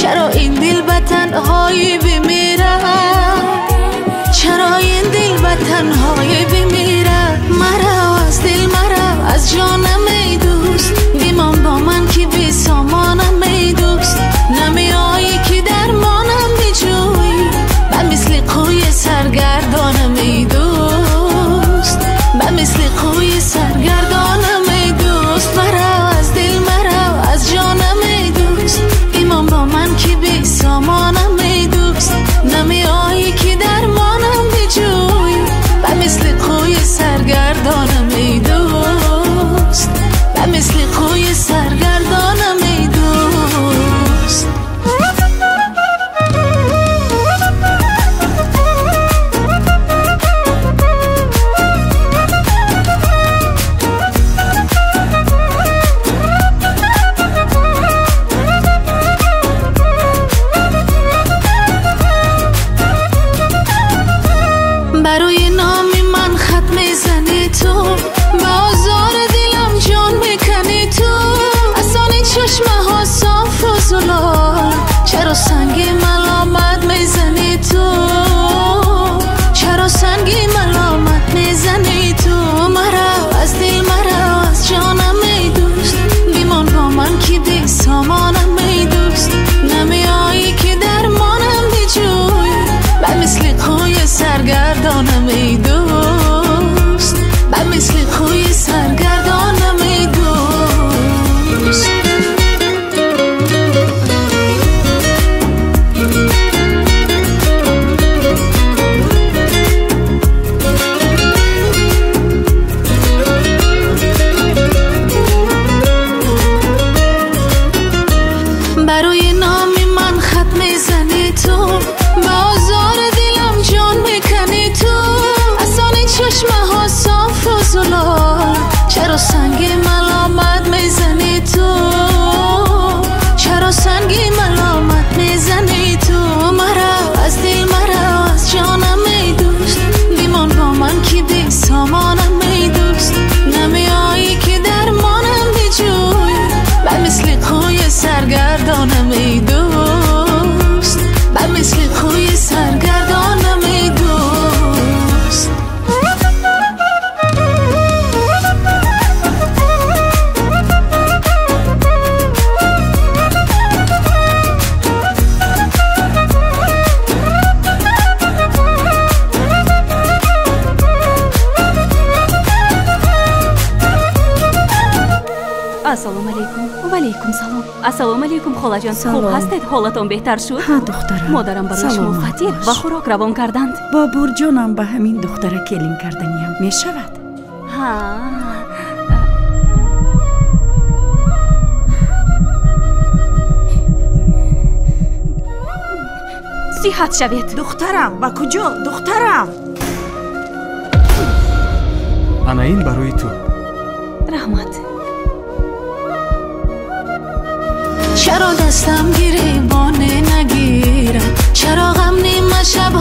چرا این دل به تنهایی بمیرد؟ چرا این دل به تنهایی بمیرد؟ مرا از دل مرا از جانم ای دوست، بمان با من که بی سامانم ای دوست. نمیایی که درمانم بجویی، به مثل قوی سرگردانم ای دوست، به مثل قوی سرگردانم ای دوست. مرا از دل مرا از جانم ای دوست، بمان با من که بی سامانم ای دوست. نمیایی که درمانم بجویی، به مثل قوی سرگردانم ای دوست، به مثل قوی سرگردانم ای دوست. برای نام من خط میزنی تو، با آزار دلم جان میکنی تو. اسان چشمه ها صاف و زلال، چرا سنگ ملامت میزنی تو؟ چرا سنگ ملامت میزنی تو؟ مرا از دل مرا از جانم ای دوست، بمان با من که بی سامانم ای دوست. نمیایی که درمانم بجویی، به مثل قوی سرگردانم ای دوست، به مثل قوی سرگردانم ای دوست. برای نام من خط میزنی تو، با آزار دلم جان میکنی تو. اسان چشمه ها صاف و زلال، چرا سنگ ملامت میزنی تو؟ چرا سنگ ملامت میزنی تو؟ مرا از دل مرا از جانم ای دوست، بمان با من که بی سامانم ای دوست. نمیایی که درمانم بجویی، به مثل قوی سرگردانم ای دوست، به مثل قوی سرگردانم ای دوست. Assalomu alaykum. Va alaykum salom. Assalomu alaykum xolajon. Xo'p hastid, holaton behtar shud? ها دخترم. مادرم برای شما فطیر و خوراک روان کردند. با برجانم به همین دختره کلین کردنیم می شود. ها. صحت شوید. دخترم با کجا؟ دخترم انا این برای تو. رحمت. چرا دستم گریبانه نگیرد؟ چرا غم نیمه شب